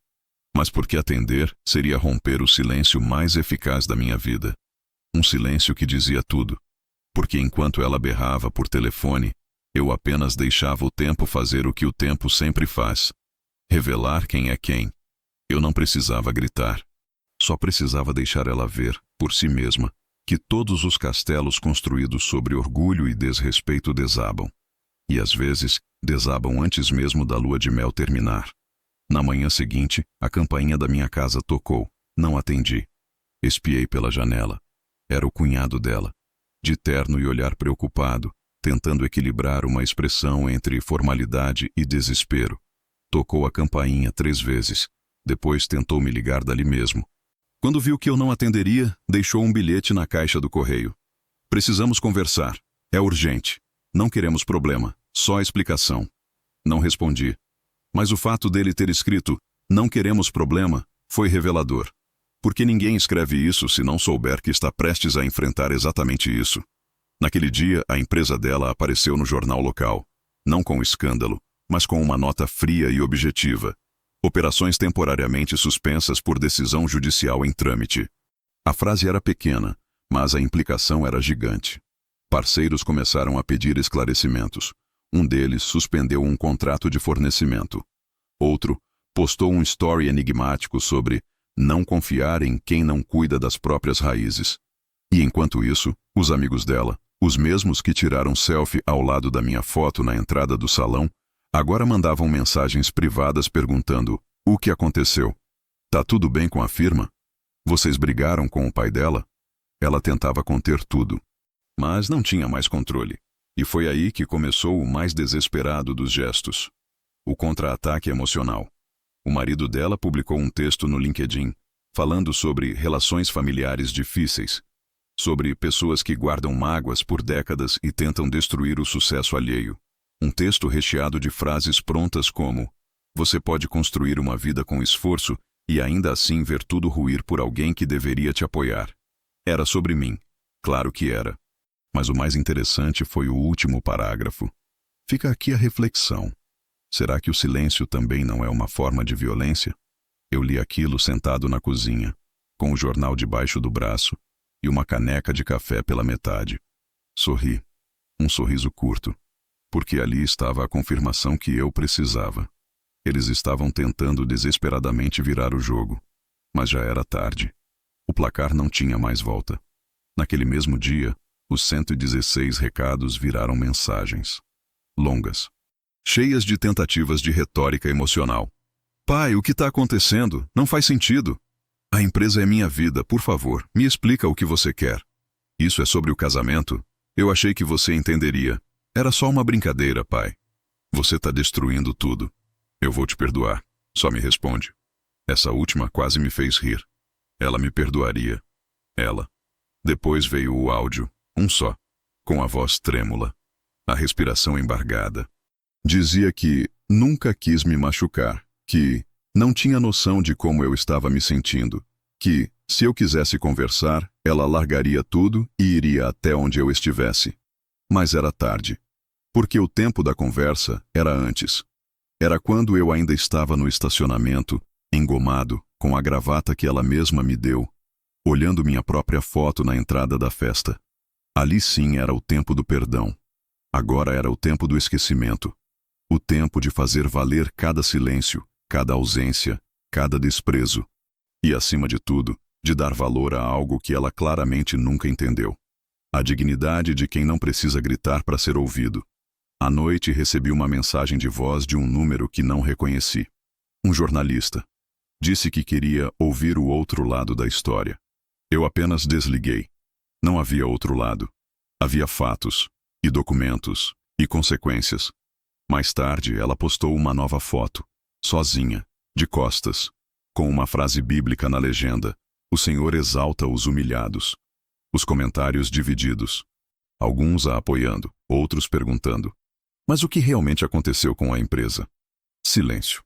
Speaker 1: mas porque atender seria romper o silêncio mais eficaz da minha vida. Um silêncio que dizia tudo, porque enquanto ela berrava por telefone, eu apenas deixava o tempo fazer o que o tempo sempre faz. Revelar quem é quem. Eu não precisava gritar. Só precisava deixar ela ver, por si mesma, que todos os castelos construídos sobre orgulho e desrespeito desabam. E às vezes, desabam antes mesmo da lua de mel terminar. Na manhã seguinte, a campainha da minha casa tocou. Não atendi. Espiei pela janela. Era o cunhado dela, de terno e olhar preocupado, tentando equilibrar uma expressão entre formalidade e desespero. Tocou a campainha 3 vezes. Depois tentou me ligar dali mesmo. Quando viu que eu não atenderia, deixou um bilhete na caixa do correio. Precisamos conversar. É urgente. Não queremos problema, só explicação. Não respondi. Mas o fato dele ter escrito, não queremos problema, foi revelador. Porque ninguém escreve isso se não souber que está prestes a enfrentar exatamente isso. Naquele dia, a empresa dela apareceu no jornal local. Não com escândalo, mas com uma nota fria e objetiva. Operações temporariamente suspensas por decisão judicial em trâmite. A frase era pequena, mas a implicação era gigante. Parceiros começaram a pedir esclarecimentos. Um deles suspendeu um contrato de fornecimento. Outro postou um story enigmático sobre não confiar em quem não cuida das próprias raízes. E enquanto isso, os amigos dela, os mesmos que tiraram selfie ao lado da minha foto na entrada do salão, agora mandavam mensagens privadas perguntando: o que aconteceu? Tá tudo bem com a firma? Vocês brigaram com o pai dela? Ela tentava conter tudo, mas não tinha mais controle. E foi aí que começou o mais desesperado dos gestos: o contra-ataque emocional. O marido dela publicou um texto no LinkedIn, falando sobre relações familiares difíceis, sobre pessoas que guardam mágoas por décadas e tentam destruir o sucesso alheio. Um texto recheado de frases prontas como: você pode construir uma vida com esforço e ainda assim ver tudo ruir por alguém que deveria te apoiar. Era sobre mim. Claro que era. Mas o mais interessante foi o último parágrafo. Fica aqui a reflexão. Será que o silêncio também não é uma forma de violência? Eu li aquilo sentado na cozinha, com o jornal debaixo do braço e uma caneca de café pela metade. Sorri. Um sorriso curto. Porque ali estava a confirmação que eu precisava. Eles estavam tentando desesperadamente virar o jogo, mas já era tarde. O placar não tinha mais volta. Naquele mesmo dia, os 116 recados viraram mensagens. Longas. Cheias de tentativas de retórica emocional. Pai, o que está acontecendo? Não faz sentido. A empresa é minha vida, por favor, me explica o que você quer. Isso é sobre o casamento? Eu achei que você entenderia. Era só uma brincadeira, pai. Você está destruindo tudo. Eu vou te perdoar. Só me responde. Essa última quase me fez rir. Ela me perdoaria. Ela. Depois veio o áudio, um só, com a voz trêmula, a respiração embargada. Dizia que nunca quis me machucar, que não tinha noção de como eu estava me sentindo, que, se eu quisesse conversar, ela largaria tudo e iria até onde eu estivesse. Mas era tarde. Porque o tempo da conversa era antes. Era quando eu ainda estava no estacionamento, engomado, com a gravata que ela mesma me deu, olhando minha própria foto na entrada da festa. Ali sim era o tempo do perdão. Agora era o tempo do esquecimento. O tempo de fazer valer cada silêncio, cada ausência, cada desprezo. E, acima de tudo, de dar valor a algo que ela claramente nunca entendeu. A dignidade de quem não precisa gritar para ser ouvido. À noite recebi uma mensagem de voz de um número que não reconheci. Um jornalista. Disse que queria ouvir o outro lado da história. Eu apenas desliguei. Não havia outro lado. Havia fatos, e documentos, e consequências. Mais tarde, ela postou uma nova foto, sozinha, de costas, com uma frase bíblica na legenda: o Senhor exalta os humilhados. Os comentários divididos. Alguns a apoiando, outros perguntando: mas o que realmente aconteceu com a empresa? Silêncio.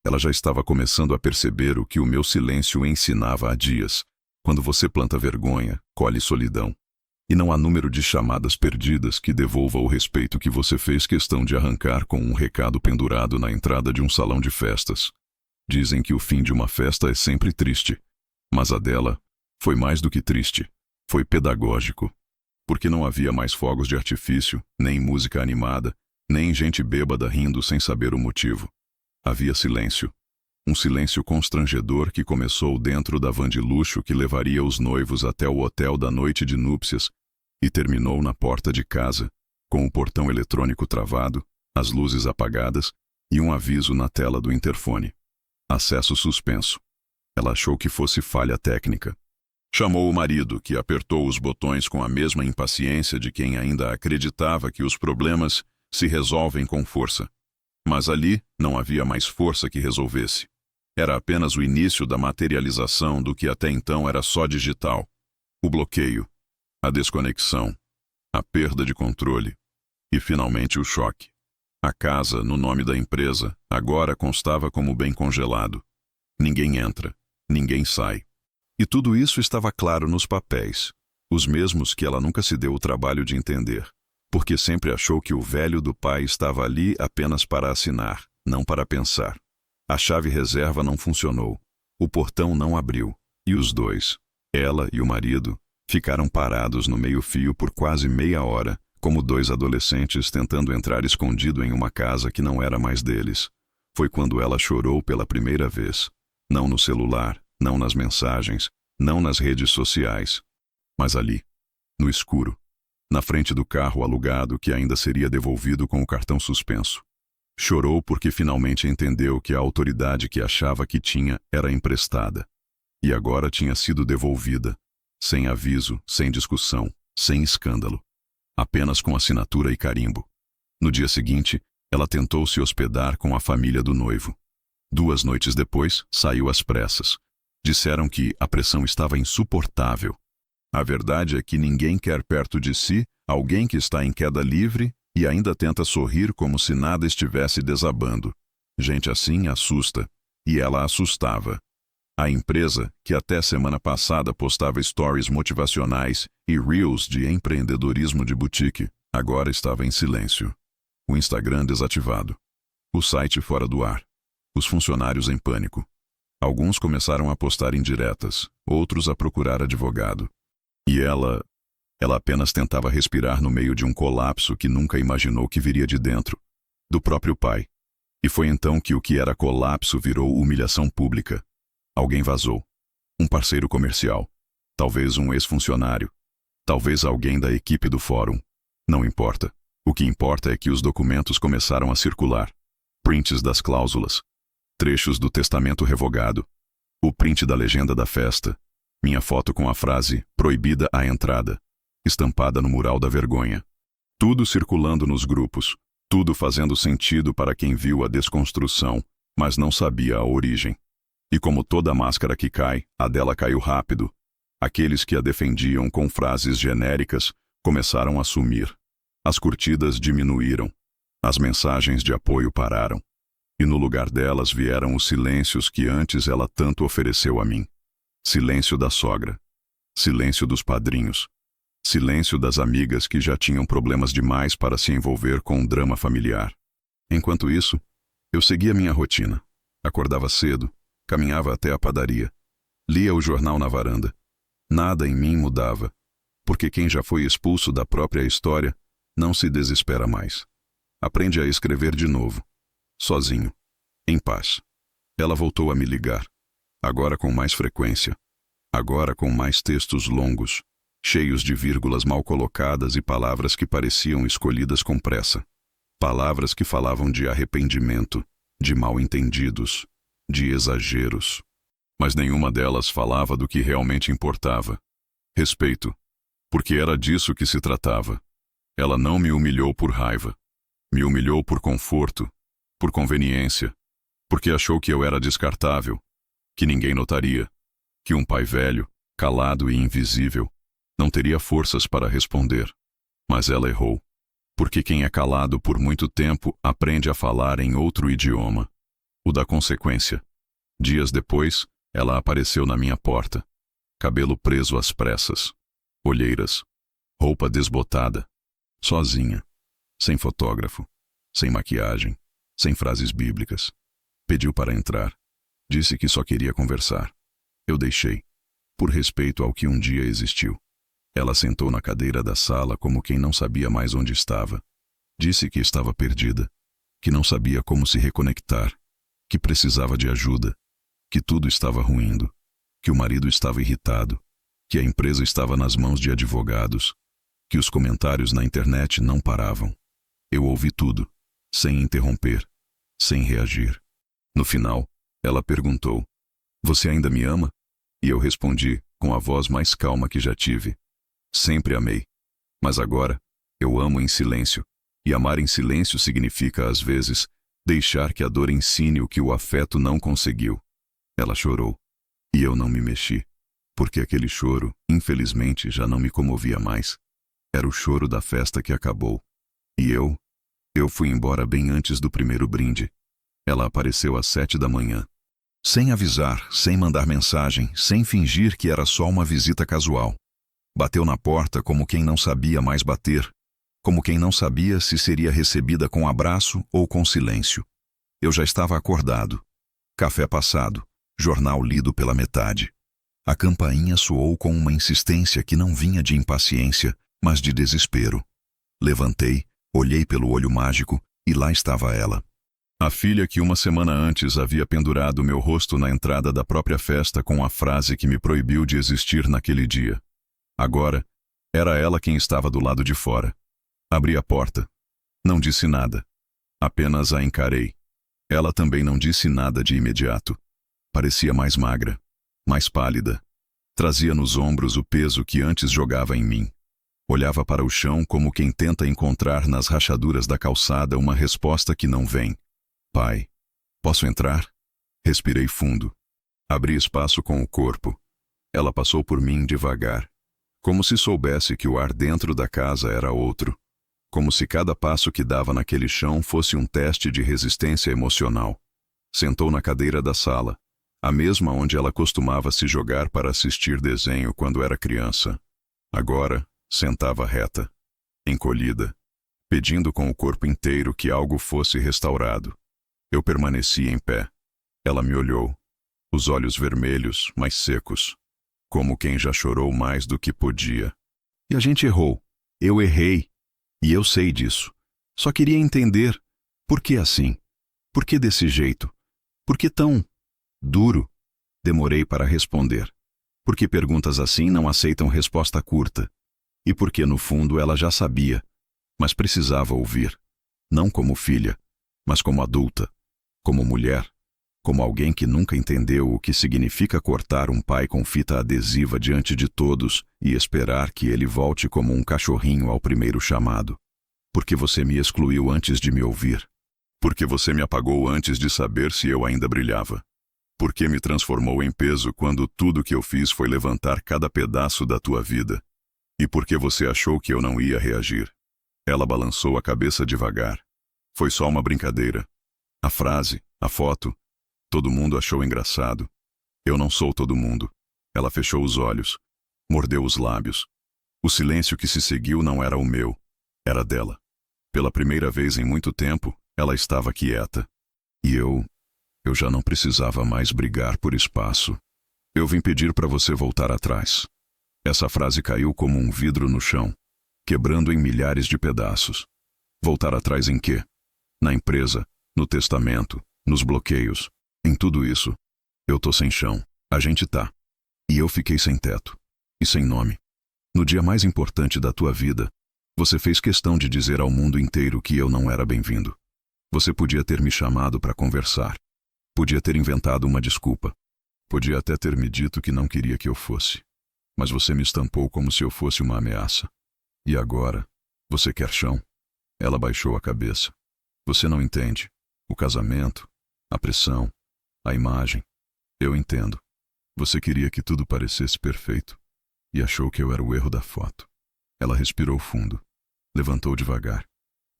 Speaker 1: Ela já estava começando a perceber o que o meu silêncio ensinava há dias. Quando você planta vergonha, colhe solidão. E não há número de chamadas perdidas que devolva o respeito que você fez questão de arrancar com um recado pendurado na entrada de um salão de festas. Dizem que o fim de uma festa é sempre triste. Mas a dela foi mais do que triste. Foi pedagógico. Porque não havia mais fogos de artifício, nem música animada, nem gente bêbada rindo sem saber o motivo. Havia silêncio. Um silêncio constrangedor que começou dentro da van de luxo que levaria os noivos até o hotel da noite de núpcias e terminou na porta de casa, com o portão eletrônico travado, as luzes apagadas e um aviso na tela do interfone. Acesso suspenso. Ela achou que fosse falha técnica. Chamou o marido, que apertou os botões com a mesma impaciência de quem ainda acreditava que os problemas se resolvem com força. Mas ali não havia mais força que resolvesse. Era apenas o início da materialização do que até então era só digital. O bloqueio, a desconexão, a perda de controle e, finalmente, o choque. A casa, no nome da empresa, agora constava como bem congelado. Ninguém entra, ninguém sai. E tudo isso estava claro nos papéis, os mesmos que ela nunca se deu o trabalho de entender, porque sempre achou que o velho do pai estava ali apenas para assinar, não para pensar. A chave reserva não funcionou, o portão não abriu, e os dois, ela e o marido, ficaram parados no meio-fio por quase meia hora, como dois adolescentes tentando entrar escondido em uma casa que não era mais deles. Foi quando ela chorou pela primeira vez. Não no celular, não nas mensagens, não nas redes sociais, mas ali, no escuro, na frente do carro alugado que ainda seria devolvido com o cartão suspenso. Chorou porque finalmente entendeu que a autoridade que achava que tinha era emprestada. E agora tinha sido devolvida, sem aviso, sem discussão, sem escândalo. Apenas com assinatura e carimbo. No dia seguinte, ela tentou se hospedar com a família do noivo. 2 noites depois, saiu às pressas. Disseram que a pressão estava insuportável. A verdade é que ninguém quer perto de si alguém que está em queda livre e ainda tenta sorrir como se nada estivesse desabando. Gente assim assusta, e ela assustava. A empresa, que até semana passada postava stories motivacionais e reels de empreendedorismo de boutique, agora estava em silêncio. O Instagram desativado. O site fora do ar. Os funcionários em pânico. Alguns começaram a postar indiretas, outros a procurar advogado. E ela apenas tentava respirar no meio de um colapso que nunca imaginou que viria de dentro, do próprio pai. E foi então que o que era colapso virou humilhação pública. Alguém vazou. Um parceiro comercial. Talvez um ex-funcionário. Talvez alguém da equipe do fórum. Não importa. O que importa é que os documentos começaram a circular. Prints das cláusulas. Trechos do testamento revogado. O print da legenda da festa. Minha foto com a frase "proibida a entrada", estampada no mural da vergonha. Tudo circulando nos grupos. Tudo fazendo sentido para quem viu a desconstrução, mas não sabia a origem. E como toda máscara que cai, a dela caiu rápido. Aqueles que a defendiam com frases genéricas começaram a sumir. As curtidas diminuíram. As mensagens de apoio pararam. E no lugar delas vieram os silêncios que antes ela tanto ofereceu a mim. Silêncio da sogra. Silêncio dos padrinhos. Silêncio das amigas que já tinham problemas demais para se envolver com um drama familiar. Enquanto isso, eu seguia minha rotina. Acordava cedo. Caminhava até a padaria. Lia o jornal na varanda. Nada em mim mudava, porque quem já foi expulso da própria história não se desespera mais. Aprende a escrever de novo, sozinho, em paz. Ela voltou a me ligar, agora com mais frequência, agora com mais textos longos, cheios de vírgulas mal colocadas e palavras que pareciam escolhidas com pressa. Palavras que falavam de arrependimento, de mal-entendidos, de exageros. Mas nenhuma delas falava do que realmente importava. Respeito. Porque era disso que se tratava. Ela não me humilhou por raiva. Me humilhou por conforto, por conveniência, porque achou que eu era descartável, que ninguém notaria, que um pai velho, calado e invisível, não teria forças para responder. Mas ela errou. Porque quem é calado por muito tempo aprende a falar em outro idioma. o da consequência. Dias depois, ela apareceu na minha porta. Cabelo preso às pressas. Olheiras. Roupa desbotada. Sozinha. Sem fotógrafo. Sem maquiagem. Sem frases bíblicas. Pediu para entrar. Disse que só queria conversar. Eu deixei. Por respeito ao que um dia existiu. Ela sentou na cadeira da sala como quem não sabia mais onde estava. Disse que estava perdida. Que não sabia como se reconectar. Que precisava de ajuda. Que tudo estava ruindo. Que o marido estava irritado. Que a empresa estava nas mãos de advogados. Que os comentários na internet não paravam. Eu ouvi tudo, sem interromper, sem reagir. No final, ela perguntou: "Você ainda me ama?" E eu respondi, com a voz mais calma que já tive: "Sempre amei. Mas agora, eu amo em silêncio. E amar em silêncio significa, às vezes, deixar que a dor ensine o que o afeto não conseguiu." Ela chorou. E eu não me mexi. Porque aquele choro, infelizmente, já não me comovia mais. Era o choro da festa que acabou. E eu fui embora bem antes do primeiro brinde. Ela apareceu às 7 da manhã. Sem avisar, sem mandar mensagem, sem fingir que era só uma visita casual. Bateu na porta como quem não sabia mais bater, como quem não sabia se seria recebida com abraço ou com silêncio. Eu já estava acordado. Café passado, jornal lido pela metade. A campainha soou com uma insistência que não vinha de impaciência, mas de desespero. Levantei, olhei pelo olho mágico, e lá estava ela. A filha que uma semana antes havia pendurado meu rosto na entrada da própria festa com a frase que me proibiu de existir naquele dia. Agora, era ela quem estava do lado de fora. Abri a porta. Não disse nada. Apenas a encarei. Ela também não disse nada de imediato. Parecia mais magra, mais pálida. Trazia nos ombros o peso que antes jogava em mim. Olhava para o chão como quem tenta encontrar nas rachaduras da calçada uma resposta que não vem. "Pai, posso entrar?" Respirei fundo. Abri espaço com o corpo. Ela passou por mim devagar. Como se soubesse que o ar dentro da casa era outro. Como se cada passo que dava naquele chão fosse um teste de resistência emocional. Sentou na cadeira da sala, a mesma onde ela costumava se jogar para assistir desenho quando era criança. Agora, sentava reta, encolhida, pedindo com o corpo inteiro que algo fosse restaurado. Eu permaneci em pé. Ela me olhou, os olhos vermelhos, mas secos, como quem já chorou mais do que podia. "E a gente errou. Eu errei. E eu sei disso. Só queria entender, por que assim? Por que desse jeito? Por que tão duro?" Demorei para responder. Porque perguntas assim não aceitam resposta curta. E porque, no fundo, ela já sabia, mas precisava ouvir. Não como filha, mas como adulta, como mulher, como alguém que nunca entendeu o que significa cortar um pai com fita adesiva diante de todos e esperar que ele volte como um cachorrinho ao primeiro chamado. Porque você me excluiu antes de me ouvir. Porque você me apagou antes de saber se eu ainda brilhava. Porque me transformou em peso quando tudo que eu fiz foi levantar cada pedaço da tua vida. E porque você achou que eu não ia reagir. Ela balançou a cabeça devagar. Foi só uma brincadeira. A frase, a foto, todo mundo achou engraçado. Eu não sou todo mundo. Ela fechou os olhos, mordeu os lábios. O silêncio que se seguiu não era o meu, era dela. Pela primeira vez em muito tempo, ela estava quieta. E eu já não precisava mais brigar por espaço. "Eu vim pedir para você voltar atrás." Essa frase caiu como um vidro no chão, quebrando em milhares de pedaços. Voltar atrás em quê? Na empresa, no testamento, nos bloqueios, em tudo isso. Eu tô sem chão, a gente tá. E eu fiquei sem teto. E sem nome. No dia mais importante da tua vida, você fez questão de dizer ao mundo inteiro que eu não era bem-vindo. Você podia ter me chamado para conversar. Podia ter inventado uma desculpa. Podia até ter me dito que não queria que eu fosse. Mas você me estampou como se eu fosse uma ameaça. E agora, você quer chão? Ela baixou a cabeça. Você não entende. O casamento, a pressão, a imagem. Eu entendo. Você queria que tudo parecesse perfeito. E achou que eu era o erro da foto. Ela respirou fundo. Levantou devagar.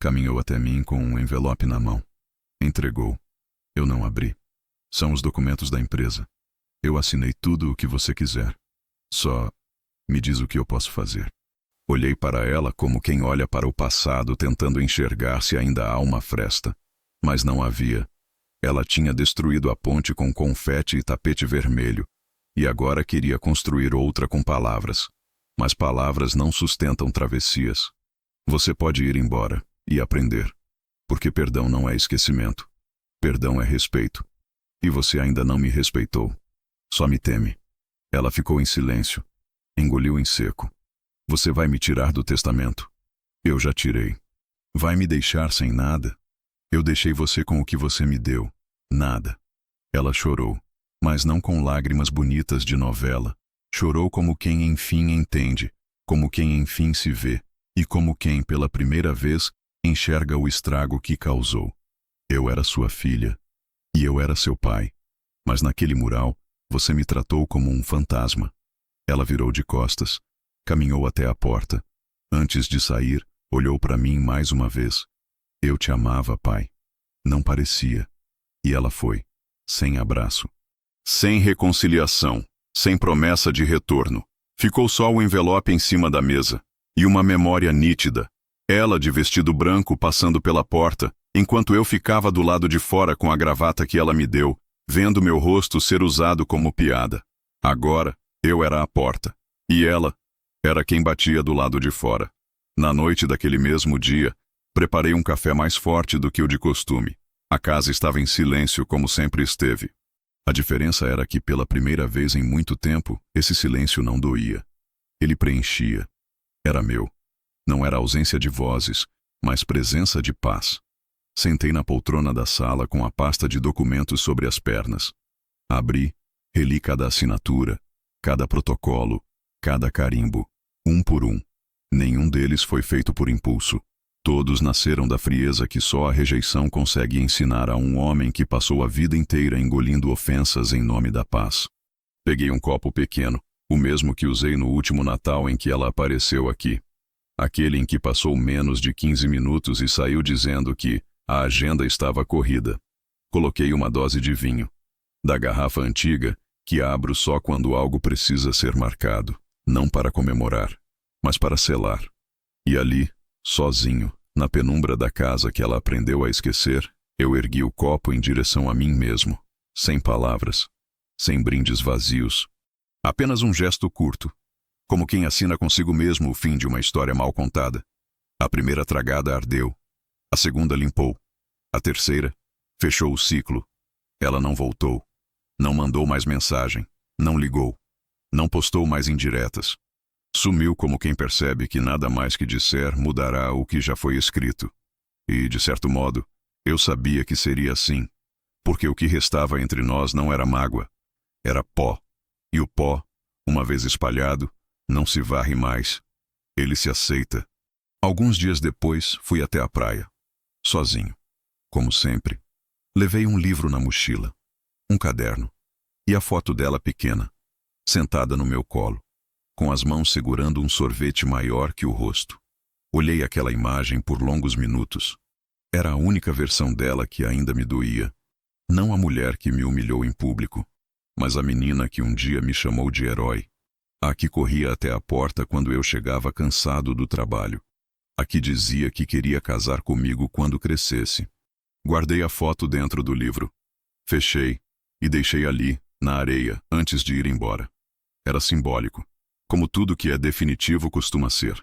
Speaker 1: Caminhou até mim com um envelope na mão. Entregou. Eu não abri. São os documentos da empresa. Eu assinei tudo o que você quiser. Só me diz o que eu posso fazer. Olhei para ela como quem olha para o passado tentando enxergar se ainda há uma fresta. Mas não havia. Ela tinha destruído a ponte com confete e tapete vermelho, e agora queria construir outra com palavras. Mas palavras não sustentam travessias. Você pode ir embora e aprender. Porque perdão não é esquecimento. Perdão é respeito. E você ainda não me respeitou. Só me teme. Ela ficou em silêncio. Engoliu em seco. Você vai me tirar do testamento? Eu já tirei. Vai me deixar sem nada? Eu deixei você com o que você me deu. Nada. Ela chorou, mas não com lágrimas bonitas de novela. Chorou como quem enfim entende, como quem enfim se vê, e como quem, pela primeira vez, enxerga o estrago que causou. Eu era sua filha, e eu era seu pai. Mas naquele mural, você me tratou como um fantasma. Ela virou de costas, caminhou até a porta. Antes de sair, olhou para mim mais uma vez. Eu te amava, pai. Não parecia. E ela foi, sem abraço. Sem reconciliação, sem promessa de retorno. Ficou só o envelope em cima da mesa. E uma memória nítida. Ela de vestido branco passando pela porta, enquanto eu ficava do lado de fora com a gravata que ela me deu, vendo meu rosto ser usado como piada. Agora, eu era a porta. E ela era quem batia do lado de fora. Na noite daquele mesmo dia, preparei um café mais forte do que o de costume. A casa estava em silêncio como sempre esteve. A diferença era que, pela primeira vez em muito tempo, esse silêncio não doía. Ele preenchia. Era meu. Não era ausência de vozes, mas presença de paz. Sentei na poltrona da sala com a pasta de documentos sobre as pernas. Abri, reli cada assinatura, cada protocolo, cada carimbo, um por um. Nenhum deles foi feito por impulso. Todos nasceram da frieza que só a rejeição consegue ensinar a um homem que passou a vida inteira engolindo ofensas em nome da paz. Peguei um copo pequeno, o mesmo que usei no último Natal em que ela apareceu aqui. Aquele em que passou menos de 15 minutos e saiu dizendo que a agenda estava corrida. Coloquei uma dose de vinho. Da garrafa antiga, que abro só quando algo precisa ser marcado. Não para comemorar, mas para selar. E ali, sozinho, na penumbra da casa que ela aprendeu a esquecer, eu ergui o copo em direção a mim mesmo, sem palavras, sem brindes vazios. Apenas um gesto curto, como quem assina consigo mesmo o fim de uma história mal contada. A primeira tragada ardeu, a segunda limpou, a terceira fechou o ciclo. Ela não voltou, não mandou mais mensagem, não ligou, não postou mais indiretas. Sumiu como quem percebe que nada mais que disser mudará o que já foi escrito. E, de certo modo, eu sabia que seria assim, porque o que restava entre nós não era mágoa, era pó. E o pó, uma vez espalhado, não se varre mais. Ele se aceita. Alguns dias depois, fui até a praia, sozinho. Como sempre, levei um livro na mochila, um caderno, e a foto dela pequena, sentada no meu colo, com as mãos segurando um sorvete maior que o rosto. Olhei aquela imagem por longos minutos. Era a única versão dela que ainda me doía. Não a mulher que me humilhou em público, mas a menina que um dia me chamou de herói. A que corria até a porta quando eu chegava cansado do trabalho. A que dizia que queria casar comigo quando crescesse. Guardei a foto dentro do livro. Fechei e deixei ali, na areia, antes de ir embora. Era simbólico, como tudo que é definitivo costuma ser.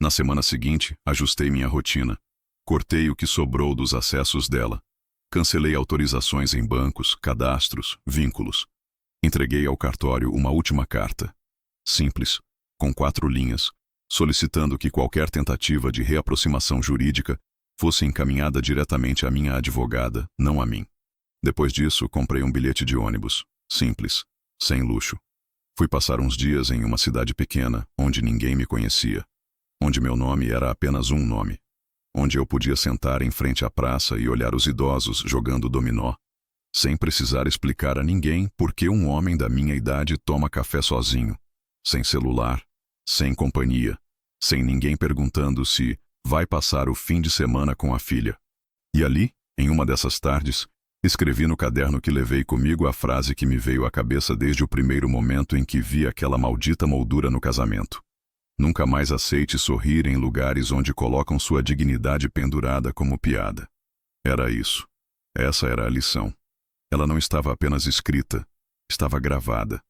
Speaker 1: Na semana seguinte, ajustei minha rotina. Cortei o que sobrou dos acessos dela. Cancelei autorizações em bancos, cadastros, vínculos. Entreguei ao cartório uma última carta. Simples, com 4 linhas, solicitando que qualquer tentativa de reaproximação jurídica fosse encaminhada diretamente à minha advogada, não a mim. Depois disso, comprei um bilhete de ônibus. Simples, sem luxo. Fui passar uns dias em uma cidade pequena, onde ninguém me conhecia. Onde meu nome era apenas um nome. Onde eu podia sentar em frente à praça e olhar os idosos jogando dominó, sem precisar explicar a ninguém por que um homem da minha idade toma café sozinho, sem celular, sem companhia, sem ninguém perguntando se vai passar o fim de semana com a filha. E ali, em uma dessas tardes, Escrevi no caderno que levei comigo a frase que me veio à cabeça desde o primeiro momento em que vi aquela maldita moldura no casamento. Nunca mais aceite sorrir em lugares onde colocam sua dignidade pendurada como piada. Era isso. Essa era a lição. Ela não estava apenas escrita, estava gravada.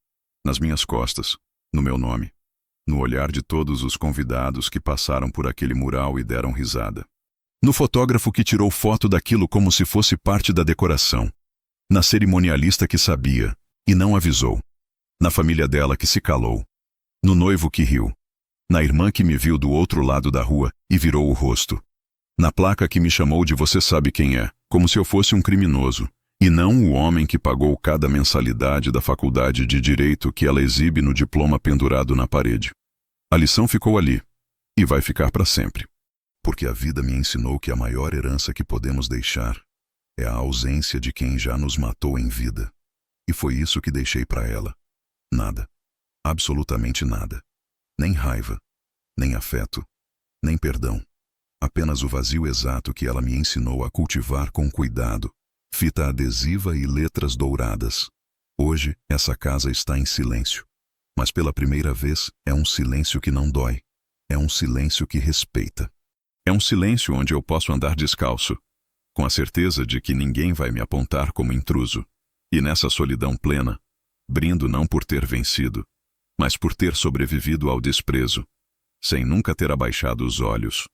Speaker 1: Nas minhas costas, no meu nome. No olhar de todos os convidados que passaram por aquele mural e deram risada. No fotógrafo que tirou foto daquilo como se fosse parte da decoração. Na cerimonialista que sabia e não avisou. Na família dela que se calou. No noivo que riu. Na irmã que me viu do outro lado da rua e virou o rosto. Na placa que me chamou de você sabe quem é, como se eu fosse um criminoso, e não o homem que pagou cada mensalidade da faculdade de direito que ela exibe no diploma pendurado na parede. A lição ficou ali, e vai ficar para sempre. Porque a vida me ensinou que a maior herança que podemos deixar é a ausência de quem já nos matou em vida. E foi isso que deixei para ela. Nada. Absolutamente nada. Nem raiva, nem afeto, nem perdão. Apenas o vazio exato que ela me ensinou a cultivar com cuidado, fita adesiva e letras douradas. Hoje, essa casa está em silêncio. Mas pela primeira vez, é um silêncio que não dói. É um silêncio que respeita. É um silêncio onde eu posso andar descalço, com a certeza de que ninguém vai me apontar como intruso. E nessa solidão plena, brindo não por ter vencido, mas por ter sobrevivido ao desprezo, sem nunca ter abaixado os olhos.